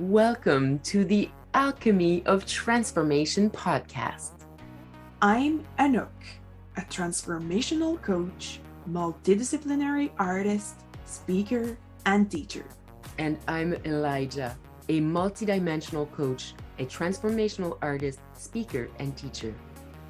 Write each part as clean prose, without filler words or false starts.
Welcome to the Alchemy of Transformation podcast. I'm Anouk, a transformational coach, multidisciplinary artist, speaker, and teacher. And I'm Elijah, a multidimensional coach, a transformational artist, speaker, and teacher.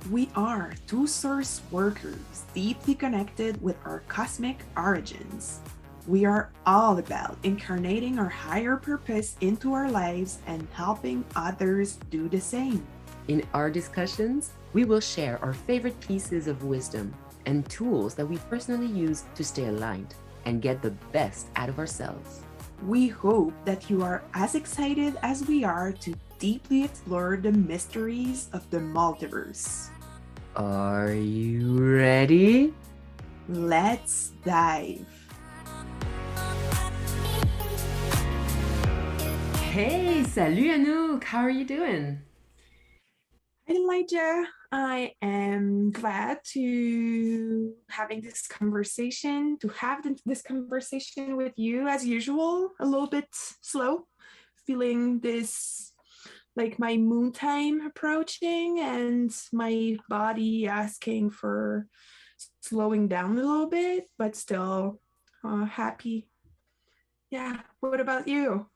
We are two source workers deeply connected with our cosmic origins. We are all about incarnating our higher purpose into our lives and helping others do the same. In our discussions, we will share our favorite pieces of wisdom and tools that we personally use to stay aligned and get the best out of ourselves. We hope that you are as excited as we are to deeply explore the mysteries of the multiverse. Are you ready? Let's dive. Hey, salut Anouk, how are you doing? Hi, Elijah. I am glad to have this conversation with you as usual. A little bit slow, feeling this like my moon time approaching and my body asking for slowing down a little bit, but still happy. Yeah. What about you?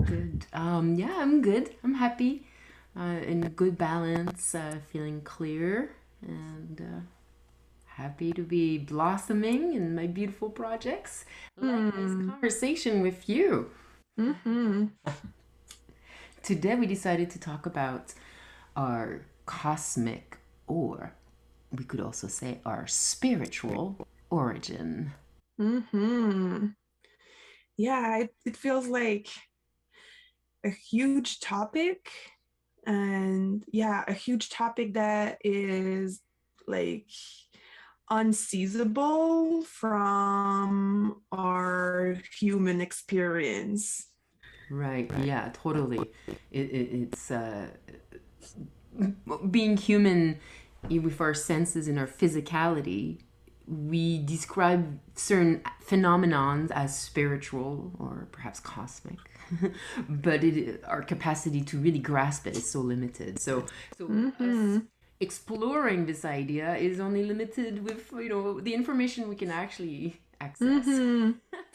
Good. Yeah, I'm good. I'm happy. In a good balance, feeling clear and happy to be blossoming in my beautiful projects. Like this conversation with you. Mm-hmm. Today we decided to talk about our cosmic, or we could also say our spiritual origin. Mm-hmm. Yeah, it feels like a huge topic, and yeah, a huge topic that is like unseizable from our human experience. Right. Yeah, totally. It's being human with our senses and our physicality. We describe certain phenomenons as spiritual or perhaps cosmic, but our capacity to really grasp it is so limited. So us exploring this idea is only limited with the information we can actually access.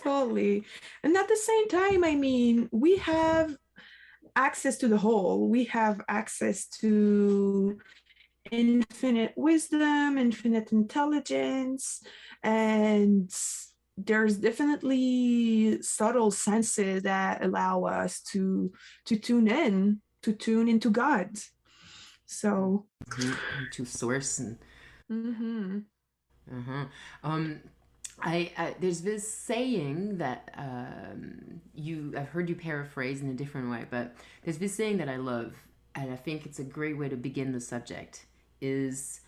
Totally. And at the same time, I mean, we have access to the whole. We have access to infinite wisdom, infinite intelligence, and there's definitely subtle senses that allow us to tune into God. So, To source and mm-hmm. um, I there's this saying that I've heard you paraphrase in a different way, but there's this saying that I love, and I think it's a great way to begin the subject. Is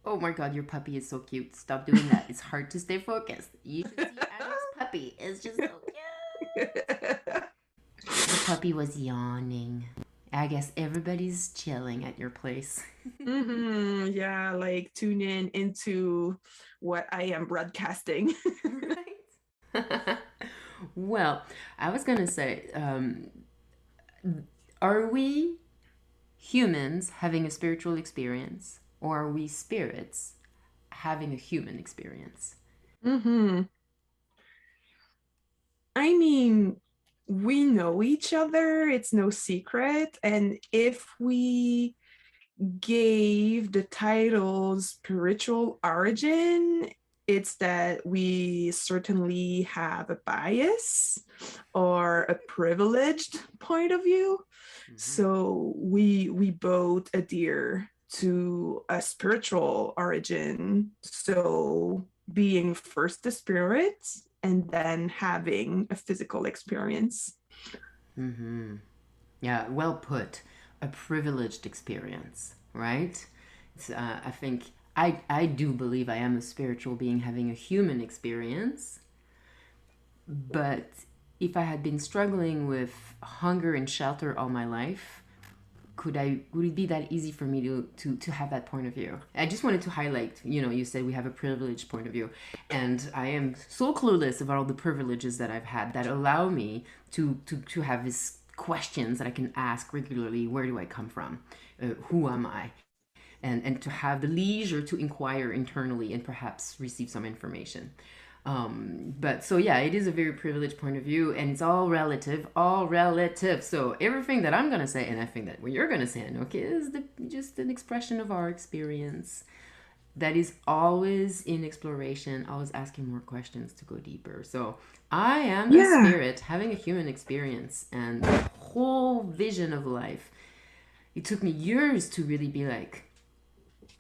oh my god, your puppy is so cute! Stop doing that. It's hard to stay focused. You should see Anouk's puppy. It's just so cute. The puppy was yawning. I guess everybody's chilling at your place. Yeah, like tune in into what I am broadcasting. Right. Well, I was gonna say, are we humans having a spiritual experience, or are we spirits having a human experience? Mm-hmm. I mean, we know each other, it's no secret. And if we gave the title spiritual origin, it's that we certainly have a bias or a privileged point of view. So we both adhere to a spiritual origin. So being first the spirit and then having a physical experience. Yeah, well put. A privileged experience, right? I think I do believe I am a spiritual being having a human experience. But if I had been struggling with hunger and shelter all my life, would it be that easy for me to have that point of view? I just wanted to highlight, you said we have a privileged point of view, and I am so clueless about all the privileges that I've had that allow me to have these questions that I can ask regularly. Where do I come from? Who am I? And to have the leisure to inquire internally and perhaps receive some information. But so yeah, it is a very privileged point of view, and it's all relative, all relative. So everything that I'm gonna say, and I think that what you're gonna say, Anouk, is just an expression of our experience that is always in exploration, always asking more questions to go deeper. So I am a Yeah. spirit having a human experience and the whole vision of life. It took me years to really be like,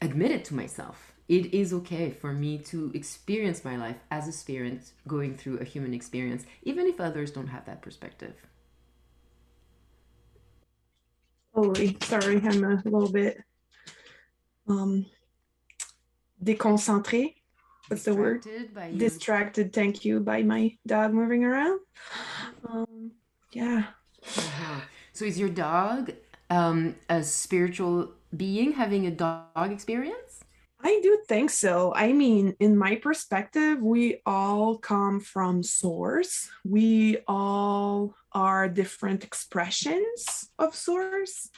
admit it to myself. It is okay for me to experience my life as a spirit going through a human experience, even if others don't have that perspective. Totally. Sorry, I'm a little bit um déconcentré. What's the word? Distracted by your. Distracted, thank you, by my dog moving around. Um, yeah. Uh-huh. So is your dog a spiritual being having a dog experience? I do think so. I mean, in my perspective, we all come from source. We all are different expressions of source.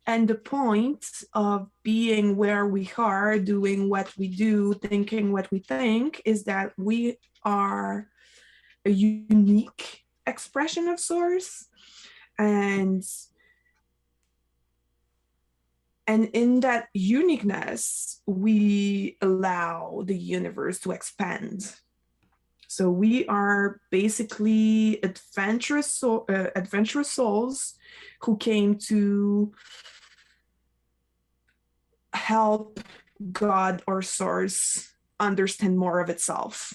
And the point of being where we are, doing what we do, thinking what we think, is that we are a unique expression of source. And and in that uniqueness, we allow the universe to expand. So we are basically adventurous souls who came to help God or source understand more of itself.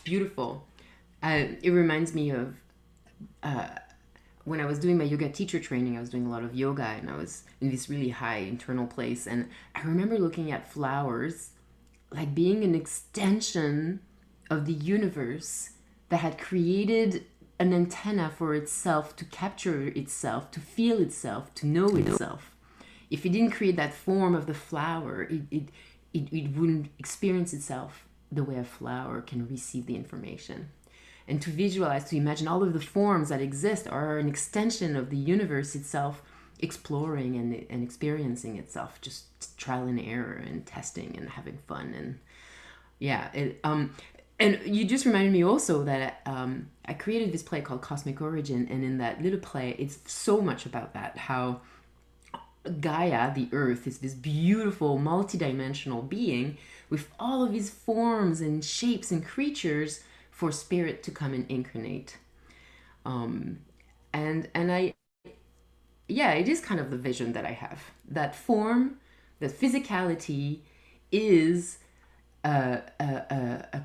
Beautiful. It reminds me of when I was doing my yoga teacher training. I was doing a lot of yoga, and I was in this really high internal place. And I remember looking at flowers like being an extension of the universe that had created an antenna for itself to capture itself, to feel itself, to know itself. If it didn't create that form of the flower, it wouldn't experience itself the way a flower can receive the information. And to visualize, to imagine all of the forms that exist are an extension of the universe itself exploring and experiencing itself, just trial and error and testing and having fun. And yeah, and you just reminded me also that I created this play called Cosmic Origin, and in that little play, it's so much about that, how Gaia, the earth, is this beautiful multidimensional being with all of these forms and shapes and creatures for spirit to come and incarnate. Um, and I, yeah, it is kind of the vision that I have. That form, that physicality is a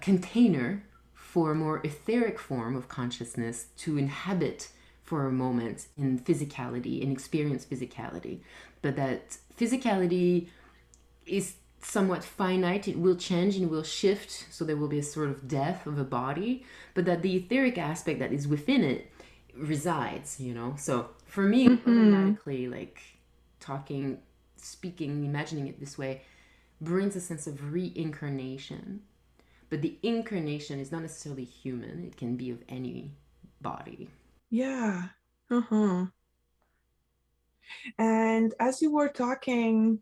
container for a more etheric form of consciousness to inhabit for a moment in physicality and experience physicality. But that physicality is somewhat finite. It will change and will shift, so there will be a sort of death of a body, but that the etheric aspect that is within it resides. So for me, Mm-hmm. automatically, like talking, speaking, imagining it this way brings a sense of reincarnation. But the incarnation is not necessarily human, it can be of any body. Yeah. Uh-huh. And as you were talking,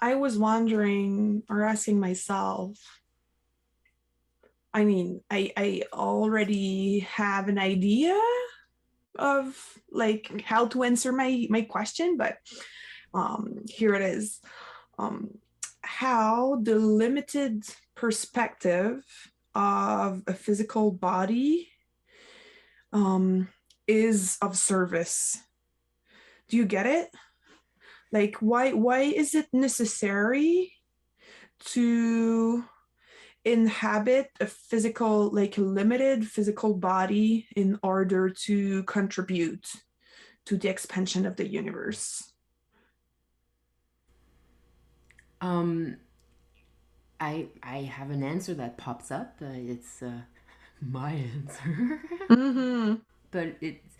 I was wondering or asking myself, I mean, I already have an idea of like how to answer my question, but here it is. Um, how the limited perspective of a physical body um, is of service. Do you get it? Like, why is it necessary to inhabit a physical, like a limited physical body in order to contribute to the expansion of the universe? Um, I have an answer that pops up. It's my answer, Mm-hmm. but it's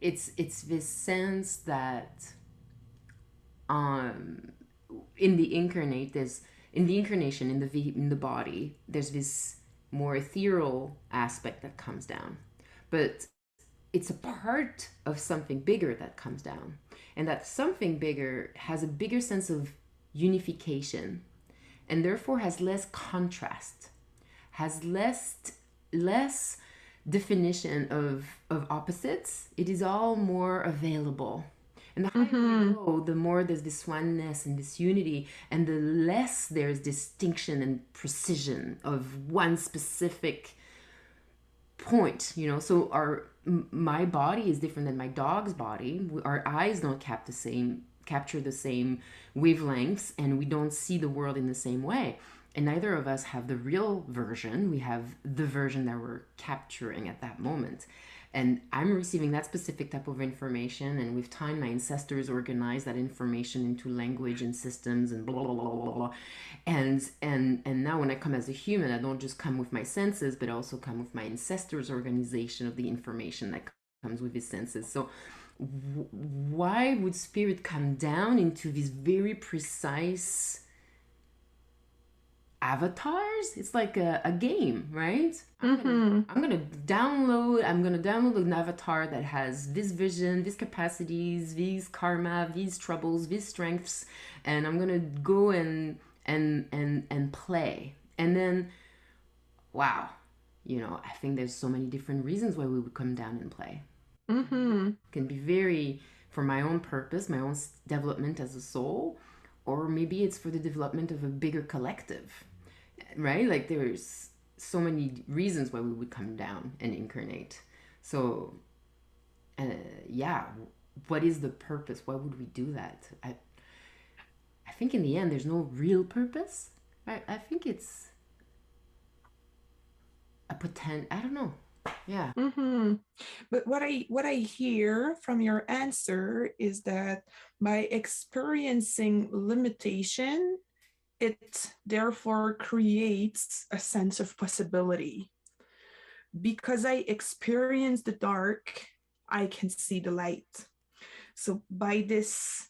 it's this sense that um in the incarnate there's in the incarnation in the body there's this more ethereal aspect that comes down, but it's a part of something bigger that comes down, and that something bigger has a bigger sense of unification and therefore has less contrast, has less definition of opposites. It is all more available. And the higher we Mm-hmm. go, the more there's this oneness and this unity, and the less there's distinction and precision of one specific point, you know. So my body is different than my dog's body. Our eyes don't capture the same wavelengths, and we don't see the world in the same way. And neither of us have the real version. We have the version that we're capturing at that moment. And I'm receiving that specific type of information, and with time my ancestors organized that information into language and systems and blah blah blah blah blah. And now when I come as a human, I don't just come with my senses, but I also come with my ancestors organization of the information that comes with his senses. So why would spirit come down into these very precise avatars? It's like a game, right? Mm-hmm. I'm gonna download an avatar that has this vision, these capacities, these karma, these troubles, these strengths, and I'm gonna go and play. And then wow, you know, I think there's so many different reasons why we would come down and play. Mm-hmm. It can be very for my own purpose, my own development as a soul, or maybe it's for the development of a bigger collective, right? Like there's so many reasons why we would come down and incarnate. So, uh, yeah, what is the purpose? Why would we do that? I think in the end, there's no real purpose. I think it's a potent. I don't know. Yeah. Mm-hmm. But what I hear from your answer is that by experiencing limitation, it therefore creates a sense of possibility. Because I experience the dark, I can see the light. So by this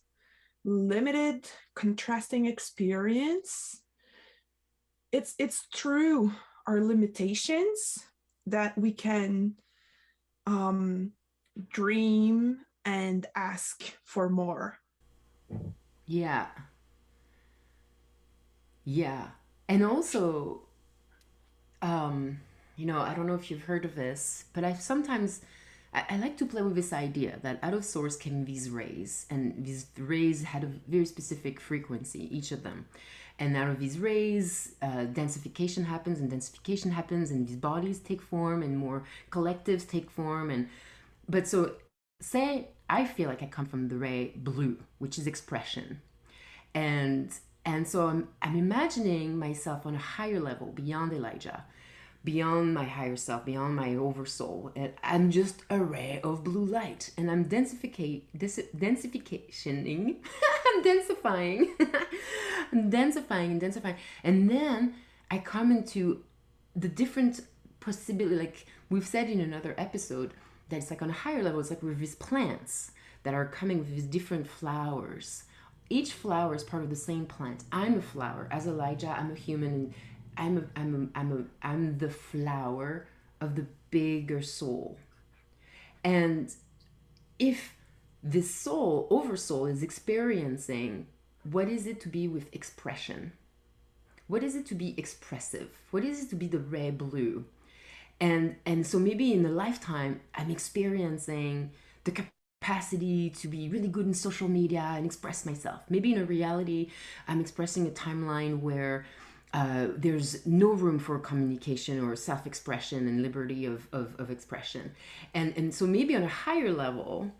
limited contrasting experience, it's through our limitations that we can um, dream and ask for more. Yeah. Yeah. And also, um, you know, I don't know if you've heard of this, but I like to play with this idea that out of source came these rays, and these rays had a very specific frequency, each of them. And out of these rays, densification happens, and these bodies take form, and more collectives take form. And but so, say I feel like I come from the ray blue, which is expression, and so I'm imagining myself on a higher level beyond Elijah, beyond my higher self, beyond my oversoul, and I'm just a ray of blue light, and I'm densificationing I'm densifying I'm densifying, and then I come into the different possibility, like we've said in another episode, that it's like on a higher level, it's like with these plants that are coming with these different flowers. Each flower is part of the same plant. I'm a flower. As Elijah, I'm a human, and I'm the flower of the bigger soul. And if this soul, oversoul, is experiencing what is it to be with expression? What is it to be expressive? What is it to be the ray blue? And so maybe in a lifetime I'm experiencing the capacity to be really good in social media and express myself. Maybe in a reality I'm expressing a timeline where there's no room for communication or self-expression and liberty of expression. And so maybe on a higher level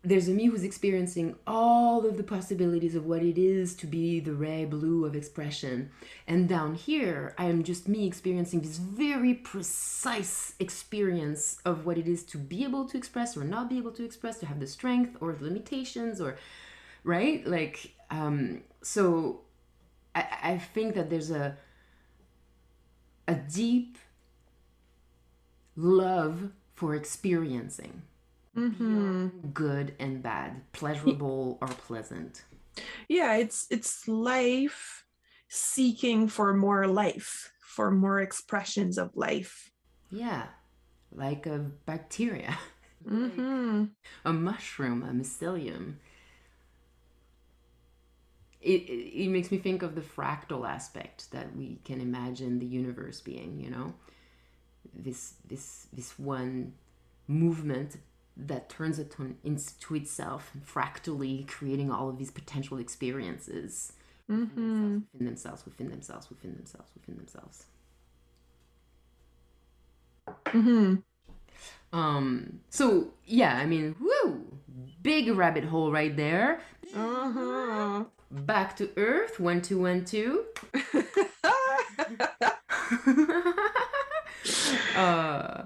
there's a me who's experiencing all of the possibilities of what it is to be the ray blue of expression. And down here, I am just me experiencing this very precise experience of what it is to be able to express or not be able to express, to have the strength or the limitations, or, right? Like, so I think that there's a deep love for experiencing. Mm-hmm. beyond good and bad, pleasurable or pleasant. Yeah, it's life seeking for more life, for more expressions of life. Yeah, like a bacteria, like Mm-hmm. a mushroom, a mycelium. It makes me think of the fractal aspect that we can imagine the universe being, you know? This one movement that turns it into itself, fractally creating all of these potential experiences within themselves, Mm-hmm. within themselves, within themselves, within themselves, within themselves. Mm-hmm. So yeah, I mean, woo, big rabbit hole right there. Uh-huh. Back to Earth, 1212. uh,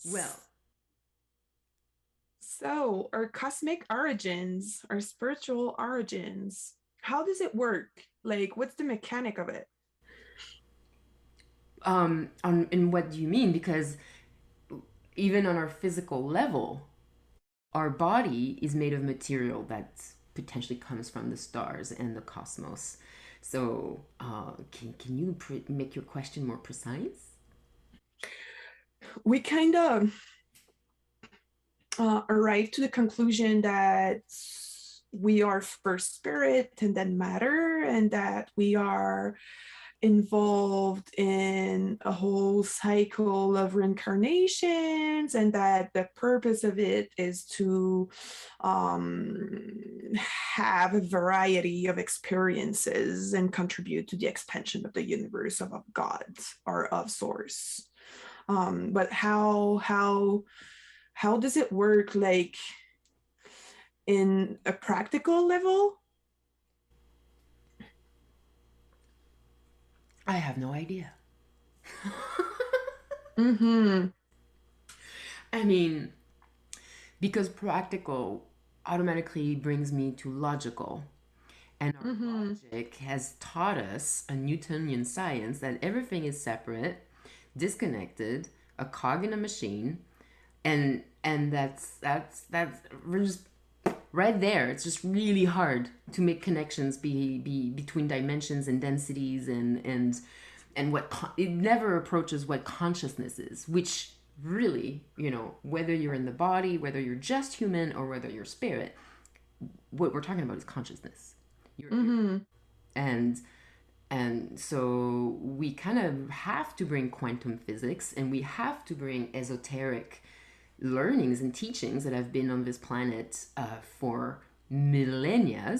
well, So, our cosmic origins, our spiritual origins, how does it work? Like, what's the mechanic of it? and what do you mean? Because even on our physical level, our body is made of material that potentially comes from the stars and the cosmos. So, can you make your question more precise? We kind of arrive to the conclusion that we are first spirit and then matter, and that we are involved in a whole cycle of reincarnations, and that the purpose of it is to have a variety of experiences and contribute to the expansion of the universe of God or of source. But how does it work, like in a practical level? I have no idea. Mm-hmm. I mean, because practical automatically brings me to logical. And our Mm-hmm. logic has taught us a Newtonian science that everything is separate, disconnected, a cog in a machine, and that's we're just right there. It's just really hard to make connections be between dimensions and densities and what it never approaches what consciousness is, which really, you know, whether you're in the body, whether you're just human or whether you're spirit, what we're talking about is consciousness. You're Mm-hmm. and and so we kind of have to bring quantum physics and we have to bring esoteric learnings and teachings that have been on this planet for millennia.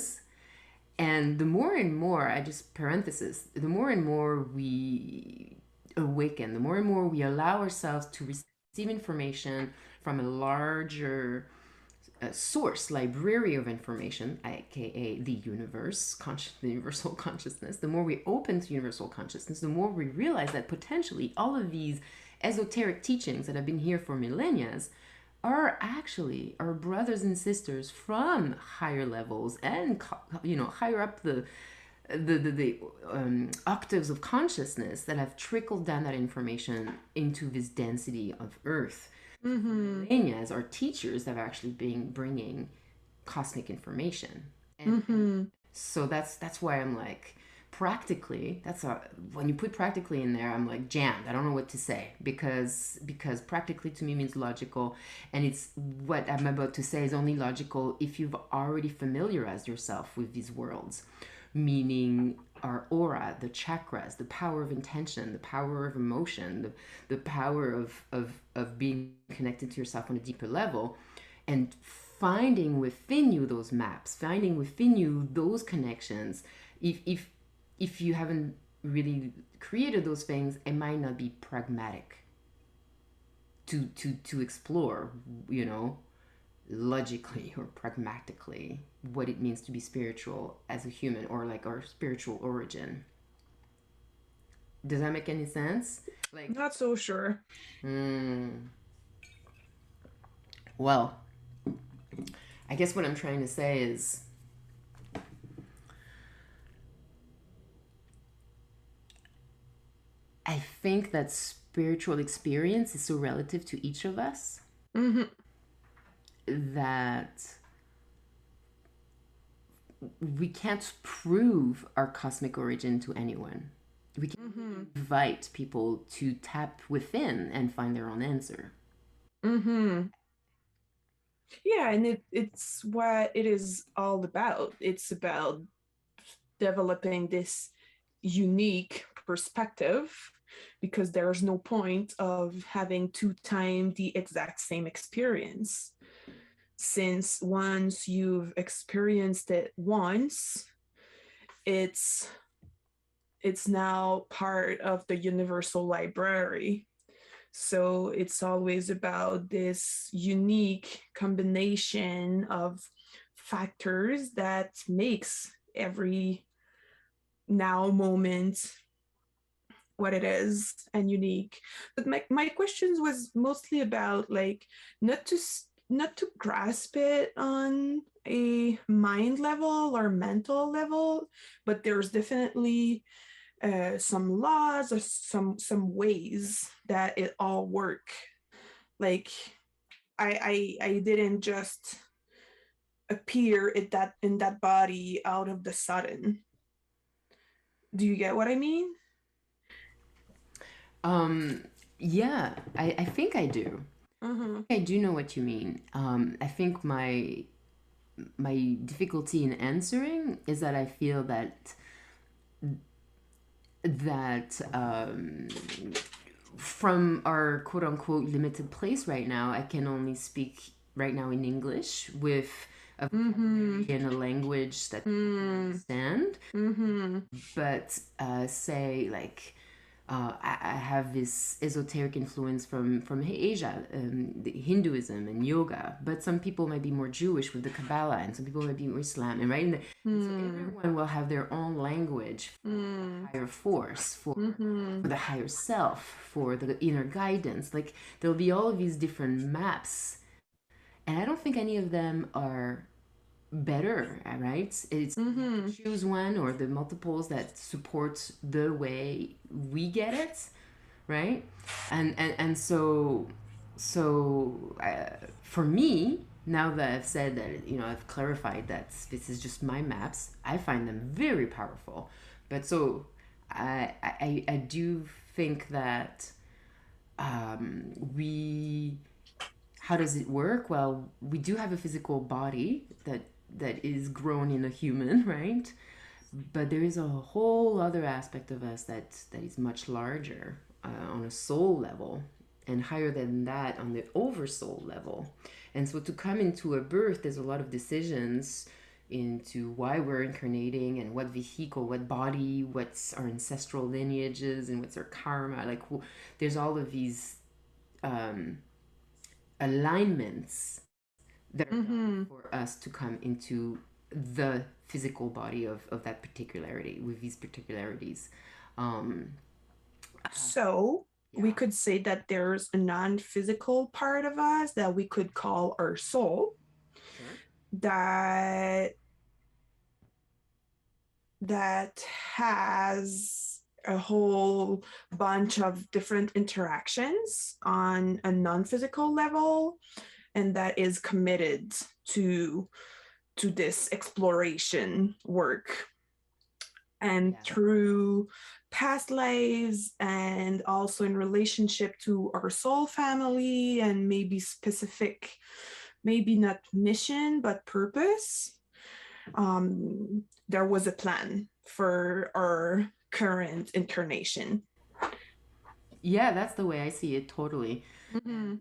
And the more and more, I just parenthesis, the more and more we awaken, the more and more we allow ourselves to receive information from a larger source, library of information, aka the universe, the universal consciousness, the more we open to universal consciousness, the more we realize that potentially all of these esoteric teachings that have been here for millennia are actually our brothers and sisters from higher levels and you know higher up the octaves of consciousness that have trickled down that information into this density of earth for Mm-hmm. millennia as our teachers have actually been bringing cosmic information and Mm-hmm. so that's why I'm like practically that's a when you put practically in there I'm like jammed. I don't know what to say because practically to me means logical, and it's what I'm about to say is only logical if you've already familiarized yourself with these worlds, meaning our aura, the chakras, the power of intention, the power of emotion, the power of being connected to yourself on a deeper level, and finding within you those maps, finding within you those connections. If you haven't really created those things, it might not be pragmatic to explore, you know, logically or pragmatically what it means to be spiritual as a human or like our spiritual origin. Does that make any sense? Like, Not so sure. mm, well, I guess what I'm trying to say is I think that spiritual experience is so relative to each of us. Mm-hmm. that we can't prove our cosmic origin to anyone. We can Mm-hmm. invite people to tap within and find their own answer. Mm-hmm. Yeah, and it's what it is all about. It's about developing this unique perspective because there's no point of having two times the exact same experience. Since once you've experienced it once, it's it's now part of the universal library. So it's always about this unique combination of factors that makes every now moment what it is and unique. But my questions was mostly about like not to not to grasp it on a mind level or mental level, but there's definitely some laws or some ways that it all work. Like I didn't just appear in that body out of the sudden. Do you get what I mean? Um, yeah, I think I do. Mm-hmm. I do know what you mean. I think my difficulty in answering is that I feel that from our quote unquote limited place right now, I can only speak right now in English with a Mm-hmm. vocabulary and a language that people can Mm-hmm. understand. Mm-hmm. But say like I have this esoteric influence from Asia, the Hinduism and yoga. But some people might be more Jewish with the Kabbalah, and some people might be more Islam, and right, and so everyone will have their own language for Mm-hmm. the higher force, Mm-hmm. for the higher self, for the inner guidance. Like there'll be all of these different maps, and I don't think any of them are better, right? It's you have to Mm-hmm. choose one or the multiples that support the way we get it, right? And for me, now that I've said that, I've clarified that this is just my maps, I find them very powerful. But so I do think that we how does it work? Well, we do have a physical body that is grown in a human, right? But there is a whole other aspect of us that is much larger on a soul level and higher than that on the oversoul level. And so to come into a birth, there's a lot of decisions into why we're incarnating and what vehicle, what body, what's our ancestral lineages, and what's our karma. Like, there's all of these um, alignments that are done Mm-hmm. for us to come into the physical body of that particularity with these particularities. Um, So we yeah. could say that there's a non-physical part of us that we could call our soul Sure. that that has a whole bunch of different interactions on a non-physical level and that is committed to to this exploration work and Yeah. through past lives and also in relationship to our soul family and maybe specific maybe not mission but purpose. There was a plan for our current incarnation. Yeah, that's the way I see it totally. Mm-hmm.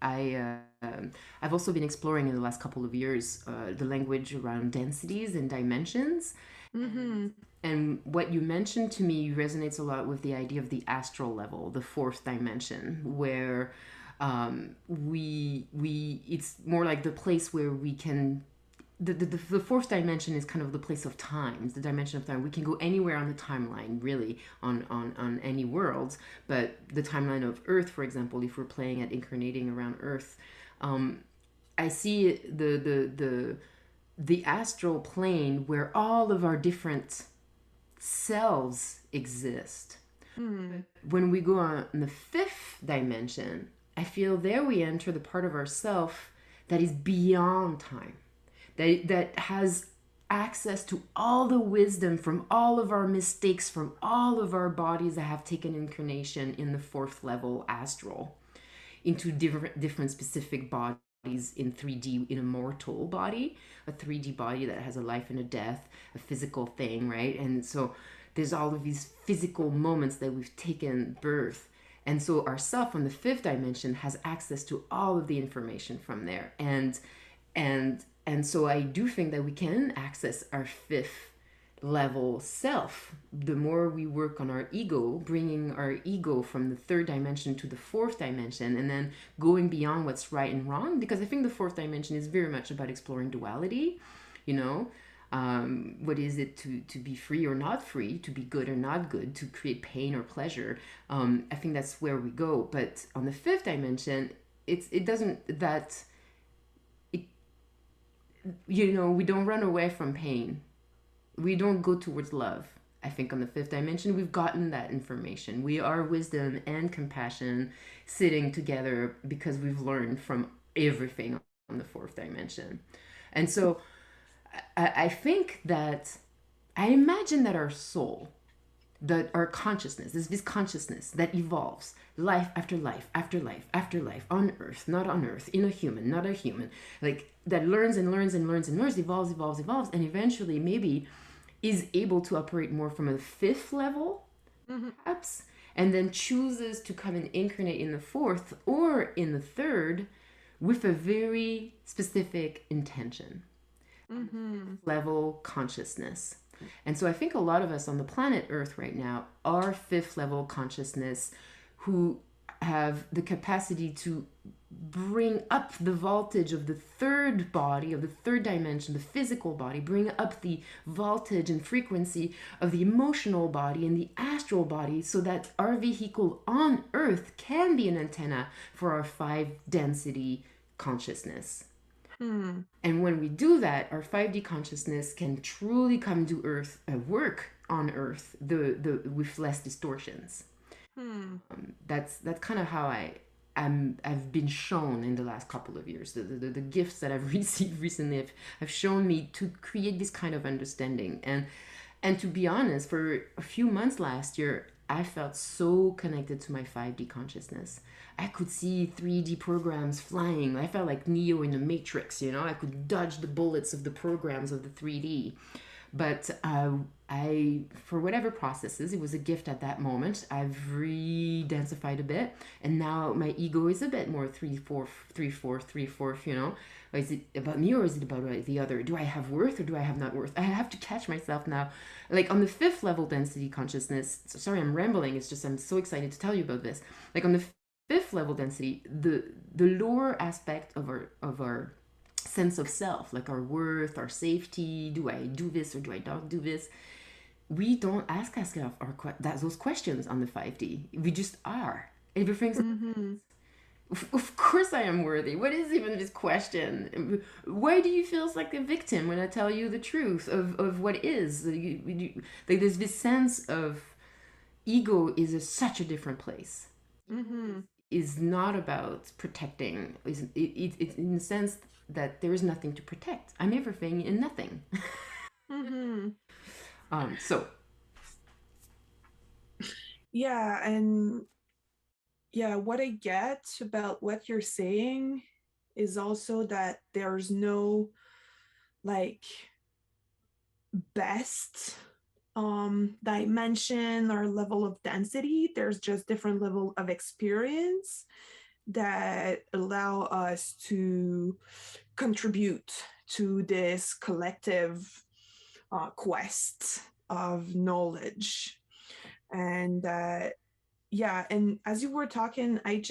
And I've also been exploring in the last couple of years the language around densities and dimensions. And Mm-hmm. and what you mentioned to me resonates a lot with the idea of the astral level, the fourth dimension, where we it's more like the place where we can the fourth dimension is kind of the place of times, the dimension of time. We can go anywhere on the timeline, really, on any world. But the timeline of Earth, for example, if we're playing at incarnating around Earth, um, I see the astral plane where all of our different selves exist. Mm-hmm. But when we go on the fifth dimension, I feel there we enter the part of ourself that is beyond time, that has access to all the wisdom from all of our mistakes, from all of our bodies that have taken incarnation in the fourth level astral into different specific bodies in 3D, in a mortal body, a 3D body that has a life and a death, a physical thing, right? And so there's all of these physical moments that we've taken birth. And so our self on the fifth dimension has access to all of the information from there. And so I do think that we can access our fifth level self. The more we work on our ego, bringing our ego from the third dimension to the fourth dimension, and then going beyond what's right and wrong, because I think the fourth dimension is very much about exploring duality, you know. What is it to be free or not free, to be good or not good, to create pain or pleasure? I think that's where we go. But on the fifth dimension, it doesn't that it, we don't run away from pain, we don't go towards love. I think on the fifth dimension, we've gotten that information. We are wisdom and compassion sitting together because we've learned from everything on the fourth dimension. And so I think that I imagine that our soul, that our consciousness, this consciousness that evolves life after life after life after life on earth, not on earth, in a human, not a human, like that learns and learns and learns and learns, evolves, and eventually maybe is able to operate more from a fifth level, Mhm. perhaps, and then chooses to come and incarnate in the fourth or in the third with a very specific intention, Mhm. level consciousness. And so I think a lot of us on the planet Earth right now are fifth level consciousness who have the capacity to bring up the voltage of the third body, of the third dimension, the physical body, bring up the voltage and frequency of the emotional body and the astral body so that our vehicle on Earth can be an antenna for our five density consciousness. Hmm. And when we do that, our 5D consciousness can truly come to Earth, work on Earth, with less distortions. Hmm. That's kind of how I've been shown in the last couple of years. The gifts that I've received recently have shown me to create this kind of understanding. And to be honest, for a few months last year, I felt so connected to my 5D consciousness. I could see 3D programs flying. I felt like Neo in the Matrix, I could dodge the bullets of the programs of the 3D. But for whatever processes, it was a gift at that moment. I've re-densified a bit, and now my ego is a bit more three, four, three, four, three, fourth. Is it about me or is it about the other? Do I have worth or do I have not worth? I have to catch myself now. Like on the fifth level density consciousness. Sorry, I'm rambling. It's just I'm so excited to tell you about this. Like on the fifth level density, the lower aspect of our sense of self, like our worth, our safety. Do I do this or do I not do this? We don't ask ourselves those questions on the 5D. We just are. Everything's, Mhm. of course I am worthy. What is even this question? Why do you feel like a victim when I tell you the truth of what is? Like there's this sense of ego is such a different place. Ego Mhm. is not about protecting. It's in the sense that there is nothing to protect. I'm everything and nothing. Mhm. So Yeah, and yeah, what I get about what you're saying is also that there's no like best dimension or level of density. There's just different level of experience that allow us to contribute to this collective quest of knowledge. And yeah, and as you were talking, I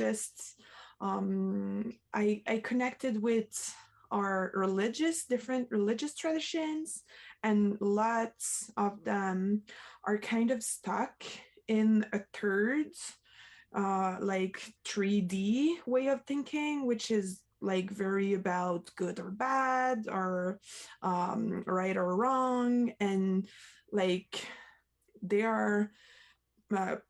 connected with our different religious traditions, and lots of them are kind of stuck in a third like 3D way of thinking, which is like very about good or bad or right or wrong. And like they are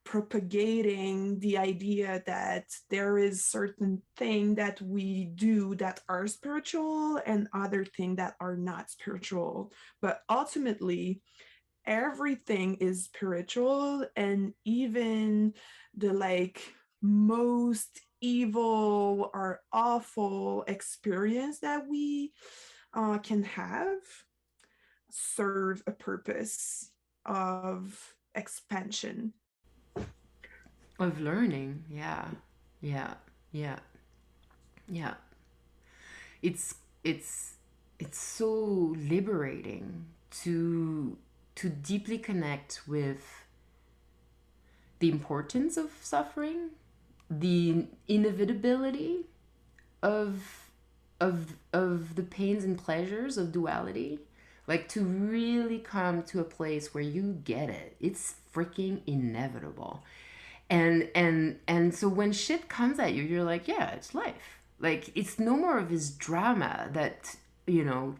propagating the idea that there is certain thing that we do that are spiritual and other thing that are not spiritual, but ultimately everything is spiritual, and even the like most evil or awful experience that we can have serve a purpose of expansion. Of learning, yeah, yeah, yeah, yeah. It's it's it's so liberating to deeply connect with the importance of suffering, the inevitability of the pains and pleasures of duality, like to really come to a place where you get it. It's freaking inevitable. And so when shit comes at you, you're like, yeah, it's life. Like it's no more of his drama that,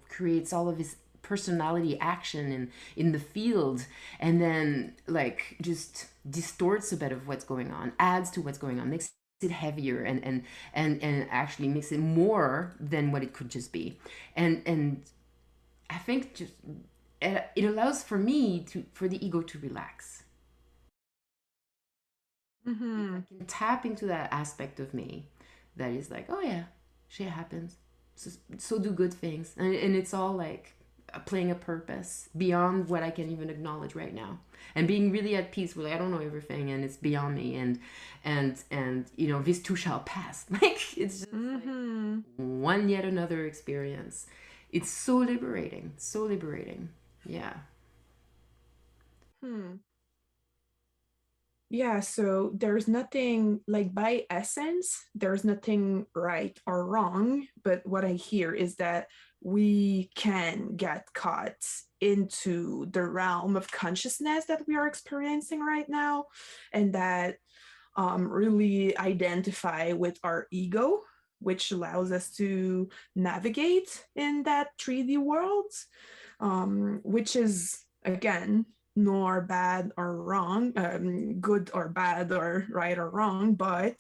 creates all of his personality action in the field, and then like just distorts a bit of what's going on, adds to what's going on, makes it heavier, and actually makes it more than what it could just be. And I think just it allows for me to for the ego to relax. If I Mm-hmm. can tap into that aspect of me that is like, oh yeah, shit happens. So do good things. And it's all like playing a purpose beyond what I can even acknowledge right now. And being really at peace with, like, I don't know everything and it's beyond me. And this too shall pass. Like, it's just like Mm-hmm. one yet another experience. It's so liberating. So liberating. Yeah. Hmm. Yeah, so there's nothing like by essence, there's nothing right or wrong. But what I hear is that we can get caught into the realm of consciousness that we are experiencing right now, and that really identify with our ego, which allows us to navigate in that 3D world, which is, again, nor bad or wrong, good or bad or right or wrong, but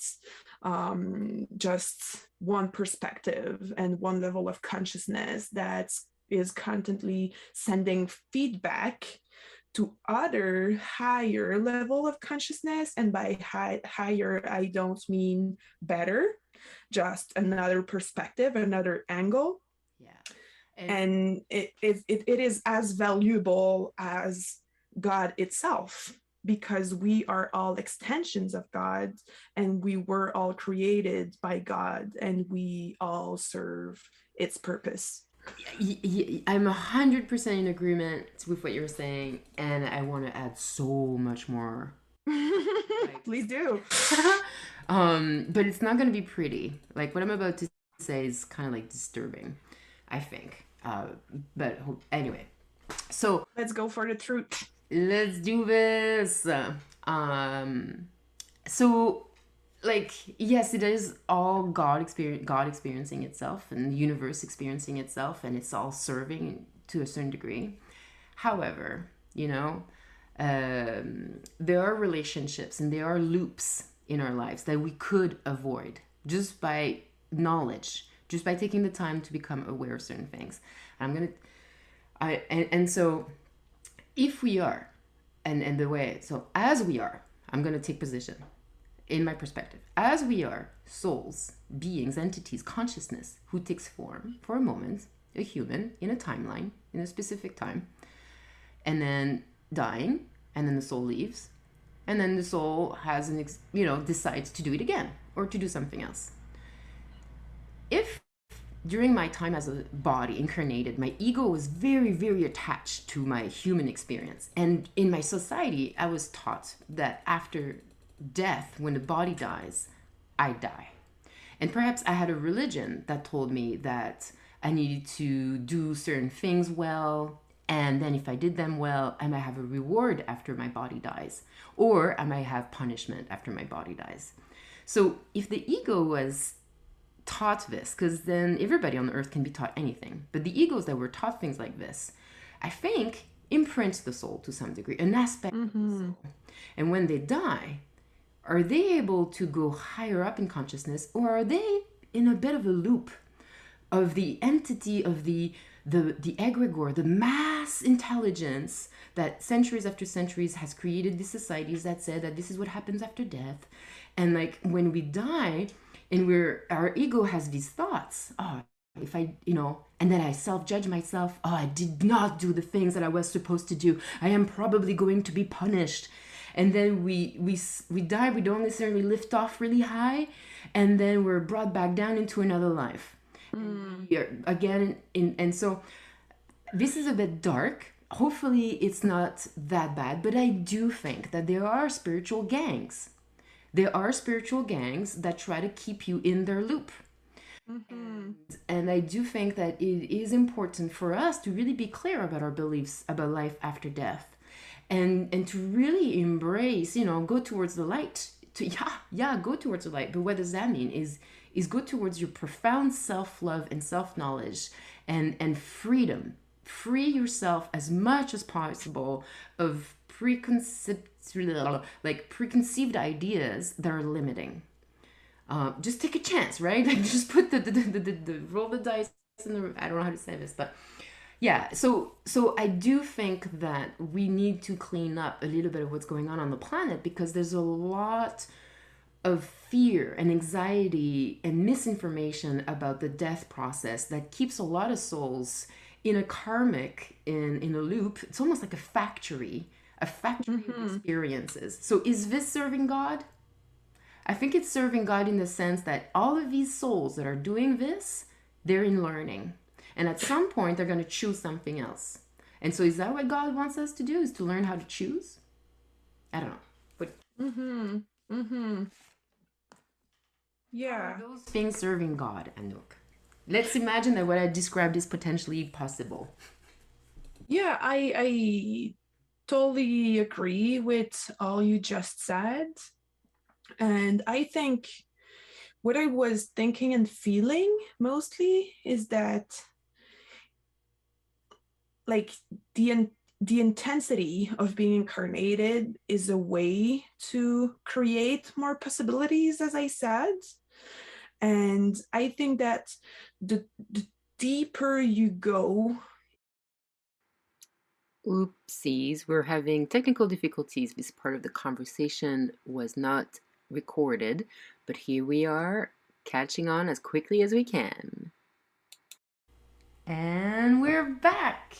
just one perspective and one level of consciousness that is constantly sending feedback to other higher level of consciousness. And by higher, I don't mean better, just another perspective, another angle. Yeah. And And it is as valuable as God itself, because we are all extensions of God, and we were all created by God, and we all serve its purpose. I'm 100% in agreement with what you're saying, and I want to add so much more. Like, Please do. but it's not going to be pretty. Like what I'm about to say is kind of like disturbing, I think. But anyway, so Let's go for the truth. let's do this. Um, so like yes, it is all God experiencing itself and the universe experiencing itself, and it's all serving to a certain degree. However, there are relationships and there are loops in our lives that we could avoid just by knowledge, just by taking the time to become aware of certain things. I'm gonna I and so if we are, and the way, so as we are, I'm gonna take position in my perspective, as we are souls, beings, entities, consciousness who takes form for a moment, a human in a timeline, in a specific time, and then dying, and then the soul leaves, and then the soul has decides to do it again or to do something else. If during my time as a body incarnated, my ego was very, very attached to my human experience. And in my society, I was taught that after death, when the body dies, I die. And perhaps I had a religion that told me that I needed to do certain things well. And then if I did them well, I might have a reward after my body dies. Or I might have punishment after my body dies. So if the ego was taught this, because then everybody on earth can be taught anything, but the egos that were taught things like this, I think imprints the soul to some degree, an aspect of the Mm-hmm. soul. And when they die, are they able to go higher up in consciousness, or are they in a bit of a loop of the entity of the egregore, the mass intelligence that centuries after centuries has created these societies that said that this is what happens after death. And like when we die and our ego has these thoughts, oh, if I, and then I self-judge myself, oh, I did not do the things that I was supposed to do, I am probably going to be punished. And then we die, we don't necessarily lift off really high, and then we're brought back down into another life, and Mm. we are again and so this is a bit dark. Hopefully it's not that bad, but I do think that there are spiritual gangs. There are spiritual gangs that try to keep you in their loop. Mm-hmm. And I do think that it is important for us to really be clear about our beliefs about life after death, and to really embrace, go towards the light. To yeah, go towards the light. But what does that mean? Is go towards your profound self-love and self-knowledge, and freedom. Free yourself as much as possible of preconceived ideas that are limiting. Just take a chance, right? Like just put the roll the dice in the. I don't know how to say this, but yeah. So I do think that we need to clean up a little bit of what's going on the planet, because there's a lot of fear and anxiety and misinformation about the death process that keeps a lot of souls in a karmic, in a loop. It's almost like a factory of Mm-hmm. experiences. So is this serving God? I think it's serving God in the sense that all of these souls that are doing this, they're in learning. And at some point, they're going to choose something else. And so, is that what God wants us to do? Is to learn how to choose? I don't know. But Mm-hmm. Mm-hmm. how are Yeah. those things serving God, Anouk? Let's imagine that what I described is potentially possible. Yeah, I totally agree with all you just said. And I think what I was thinking and feeling mostly is that like the the intensity of being incarnated is a way to create more possibilities, as I said. And I think that the deeper you go. Oopsies, we're having technical difficulties. This part of the conversation was not recorded, but here we are, catching on as quickly as we can. And we're back.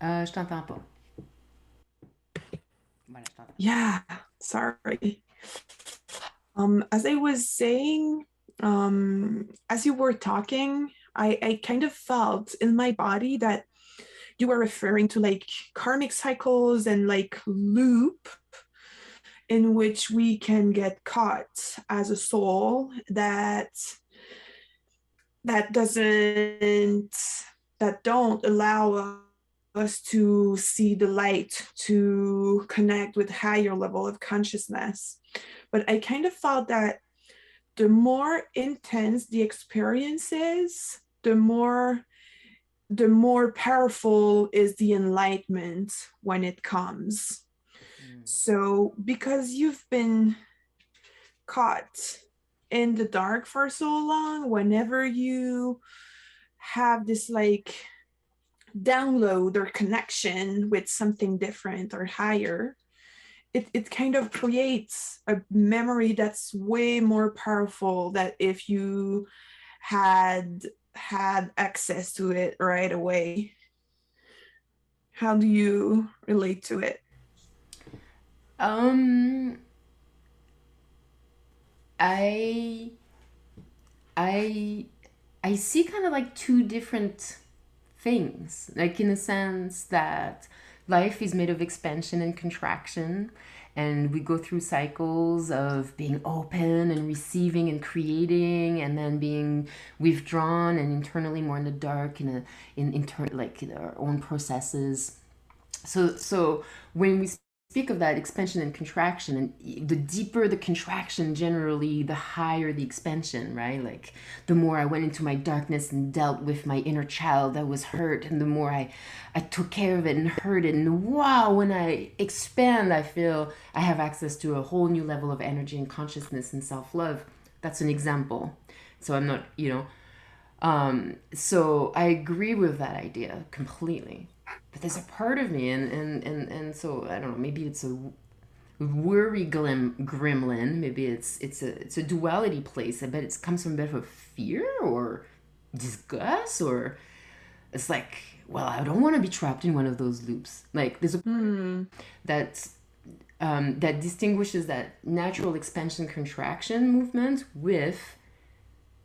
Je t'entends pas. Voilà, je t'entends. Yeah, sorry. As I was saying, as you were talking, I kind of felt in my body that you were referring to like karmic cycles and like loop in which we can get caught as a soul that doesn't that don't allow us to see the light, to connect with higher level of consciousness. But I kind of felt that the more intense the experience is, the more powerful is the enlightenment when it comes. Mm. So because you've been caught in the dark for so long, whenever you have this like download or connection with something different or higher, it kind of creates a memory that's way more powerful that if you had access to it right away. How do you relate to it? Um, I I I see kind of like two different things, like in the sense that life is made of expansion and contraction, and we go through cycles of being open and receiving and creating, and then being withdrawn and internally more in the dark, in like our own processes. So when we speak of that expansion and contraction, and the deeper the contraction, generally the higher the expansion, right? Like the more I went into my darkness and dealt with my inner child that was hurt, and the more I took care of it and heard it, and wow, when I expand, I feel I have access to a whole new level of energy and consciousness and self-love. That's an example. So I'm not, so I agree with that idea completely. But there's a part of me, and so I don't know. Maybe it's a worry gremlin. Maybe it's a duality place. I bet it comes from a bit of fear or disgust, or it's like, well, I don't want to be trapped in one of those loops. Like there's a Hmm. that that distinguishes that natural expansion contraction movement with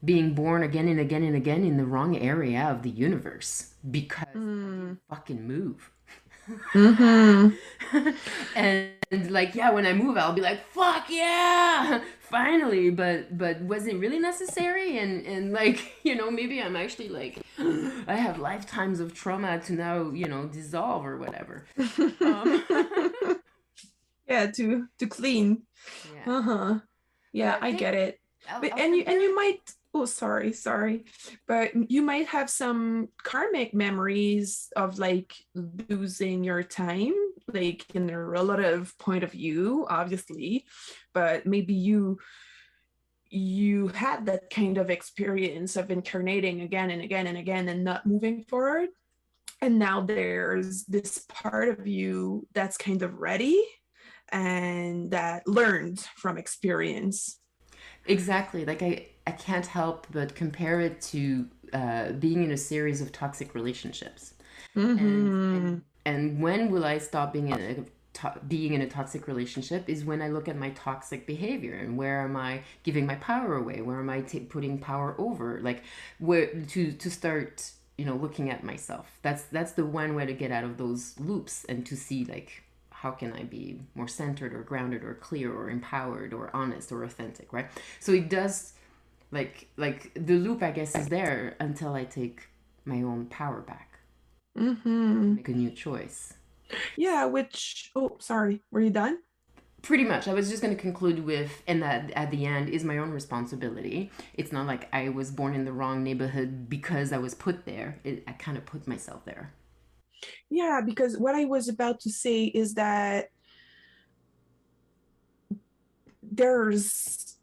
being born again and again and again in the wrong area of the universe because I didn't Hmm. fucking move. Mm-hmm. And like, yeah, when I move, I'll be like, fuck yeah, finally. But was it really necessary? And like, maybe I'm actually like, I have lifetimes of trauma to now, dissolve or whatever. Um, Yeah, to clean. yeah, Uh-huh. but Yeah, I I think get it. I'll, But I'll and you compare. might, oh, sorry, but you might have some karmic memories of like losing your time, like in a relative point of view, obviously, but maybe you had that kind of experience of incarnating again and again and again and not moving forward. And now there's this part of you that's kind of ready and that learned from experience. Exactly. Like I can't help but compare it to being in a series of toxic relationships. And Mm-hmm. and when will I stop being in a toxic relationship is when I look at my toxic behavior and where am I giving my power away? Where am I putting power over? Like where to start, looking at myself. That's the one way to get out of those loops and to see like how can I be more centered or grounded or clear or empowered or honest or authentic, right? So it does like the loop I guess is there until I take my own power back and Mm-hmm. make a new choice. Yeah, which, oh, sorry, were you done? Pretty much. I was just going to conclude with, and that at the end is my own responsibility. It's not like I was born in the wrong neighborhood because I was put there. I kind of put myself there. Yeah, because what I was about to say is that there's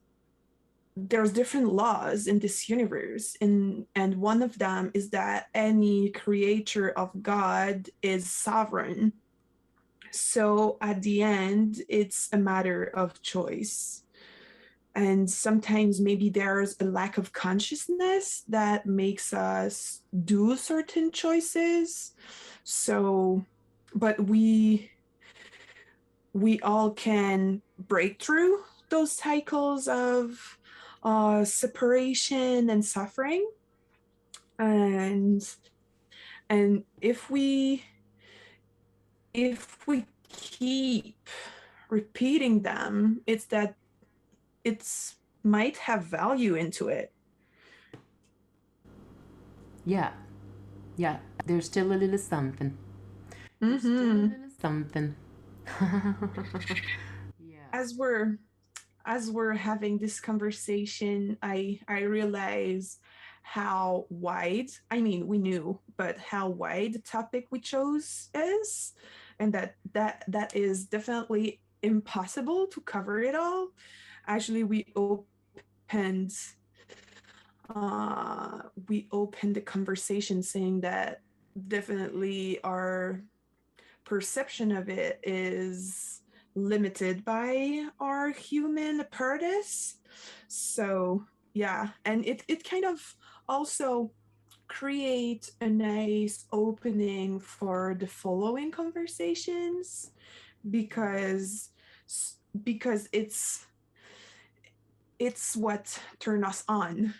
there's different laws in this universe, and one of them is that any creature of God is sovereign. So at the end, it's a matter of choice. And sometimes maybe there's a lack of consciousness that makes us do certain choices. So, but we all can break through those cycles of separation and suffering. And and if we keep repeating them, it's that it's might have value into it. Yeah, yeah. There's still a little something. There's still a Mm-hmm. little something. Yeah. As we're having this conversation, I realize how wide, I mean, we knew, but how wide the topic we chose is, and that is definitely impossible to cover it all. Actually, opened we opened the conversation saying that definitely our perception of it is limited by our human apparatus. So yeah, and it kind of also create a nice opening for the following conversations because because it's what turn us on.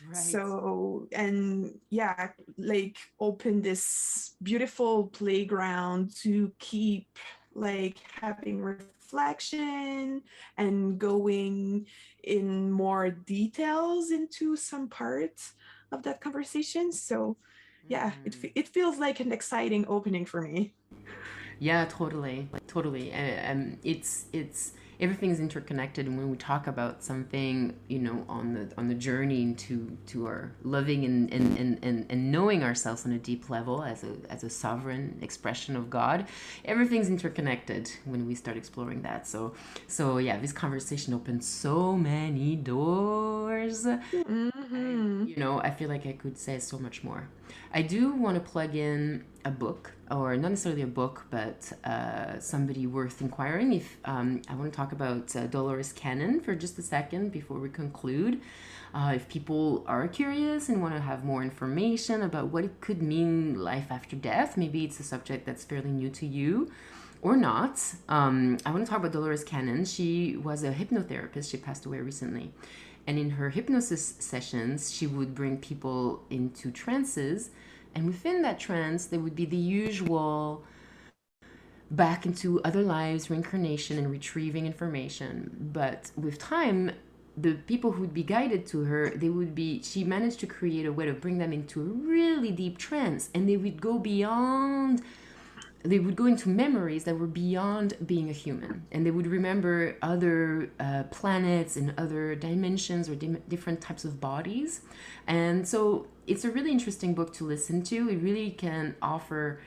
Right. So, and yeah, like open this beautiful playground to keep like having reflection and going in more details into some parts of that conversation. So yeah, Mm. it feels like an exciting opening for me. Yeah, totally. totally. It's everything's interconnected, and when we talk about something, on the journey to our loving and knowing ourselves on a deep level as a sovereign expression of God, everything's interconnected when we start exploring that. So yeah, this conversation opens so many doors. Mm-hmm. I feel like I could say so much more. I do want to plug in a book, or not necessarily a book, but somebody worth inquiring. If I want to talk about Dolores Cannon for just a second before we conclude. If people are curious and want to have more information about what it could mean, life after death, maybe it's a subject that's fairly new to you or not. I want to talk about Dolores Cannon. She was a hypnotherapist. She passed away recently. And in her hypnosis sessions, she would bring people into trances. And within that trance, there would be the usual back into other lives, reincarnation, and retrieving information. But with time, the people who would be guided to her, she managed to create a way to bring them into a really deep trance. And they would go into memories that were beyond being a human, and they would remember other planets and other dimensions or different types of bodies. And so it's a really interesting book to listen to. It really can offer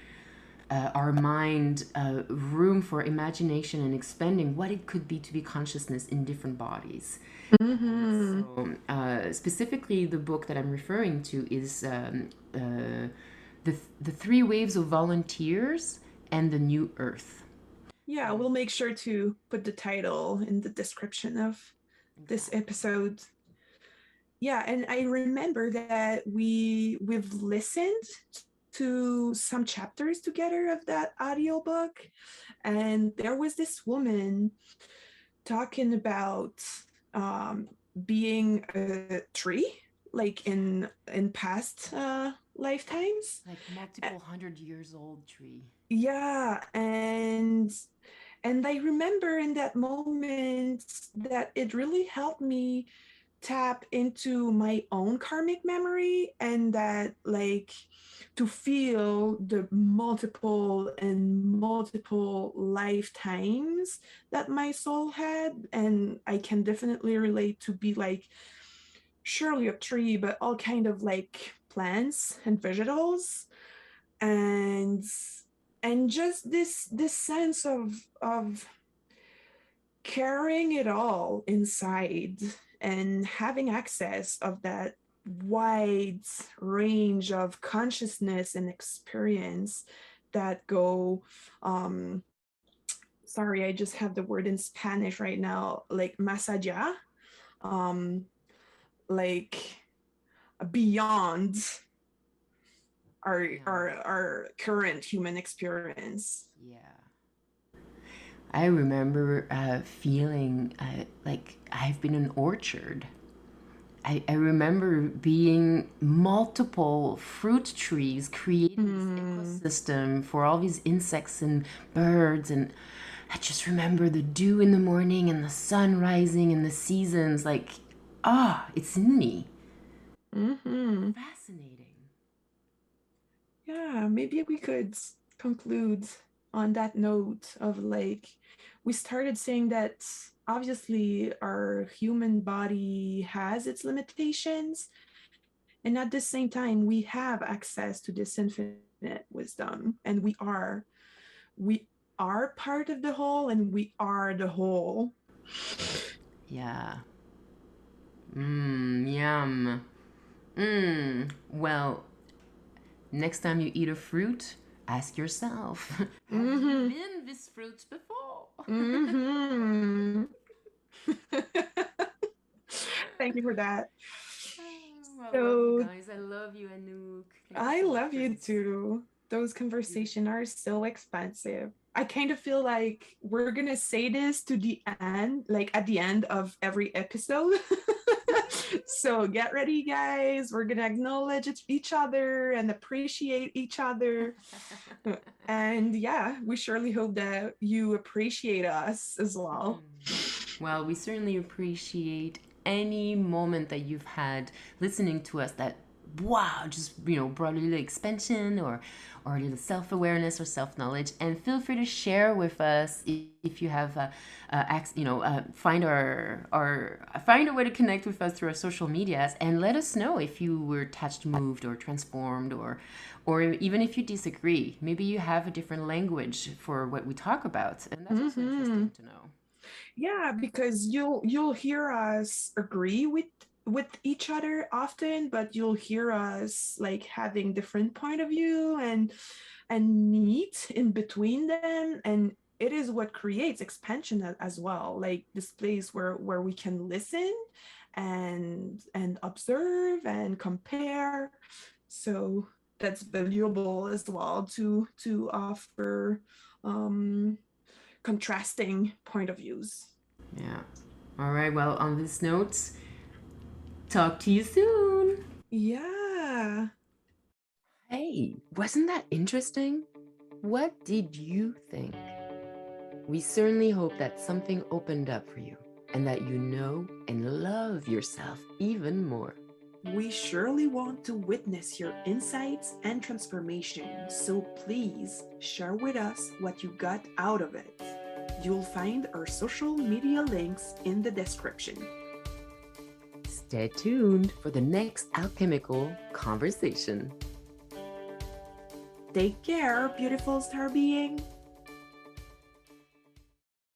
our mind room for imagination and expanding what it could be to be consciousness in different bodies. Mm-hmm. Specifically, the book that I'm referring to is the Three Waves of Volunteers and the New Earth. Yeah, we'll make sure to put the title in the description of this Exactly. episode. Yeah, and I remember that we've listened to some chapters together of that audiobook, and there was this woman talking about um, being a tree, like in past lifetimes. Like multiple 100 years old tree. Yeah, and I remember in that moment that it really helped me tap into my own karmic memory, and that like to feel the multiple and multiple lifetimes that my soul had. And I can definitely relate to be like surely a tree, but all kind of like plants and vegetables, and just this sense of carrying it all inside and having access of that wide range of consciousness and experience that go sorry, I just have the word in Spanish right now, like más allá, um like beyond Yeah. our current human experience. Yeah. I remember feeling like I've been an orchard. I remember being multiple fruit trees creating this Mm, ecosystem for all these insects and birds. And I just remember the dew in the morning and the sun rising and the seasons. Like, it's in me. mm-hmm. Fascinating. Yeah, maybe we could conclude on that note of like, we started saying that obviously our human body has its limitations, and at the same time, we have access to this infinite wisdom, and we are part of the whole, and we are the whole. Yeah. Yum. Well, next time you eat a fruit, ask yourself, have you Mm-hmm. been this fruit before? Mm-hmm. Thank you for that. I love you So guys. I love you, Anouk. Thank you I so much love for you this too. Those conversations beautiful. are so expensive. I kind of feel like we're gonna say this to the end, like at the end of every episode. So get ready, guys. We're gonna acknowledge each other and appreciate each other. And yeah, we surely hope that you appreciate us as well. Well, we certainly appreciate any moment that you've had listening to us that wow, just brought a little expansion or a little self-awareness or self-knowledge. And feel free to share with us if you have find a way to connect with us through our social medias, and let us know if you were touched, moved, or transformed, or even if you disagree. Maybe you have a different language for what we talk about, and that's also Mm-hmm. interesting to know. Yeah, because you'll hear us agree with each other often, but you'll hear us like having different point of view and meet in between them, and it is what creates expansion as well. Like this place where we can listen and observe and compare. So that's valuable as well to offer um contrasting point of views. Yeah. All right. Well, on this note, talk to you soon. Yeah. Hey, wasn't that interesting? What did you think? We certainly hope that something opened up for you and that you know and love yourself even more. We surely want to witness your insights and transformation, so please share with us what you got out of it. You'll find our social media links in the description. Stay tuned for the next alchemical conversation. Take care, beautiful star being.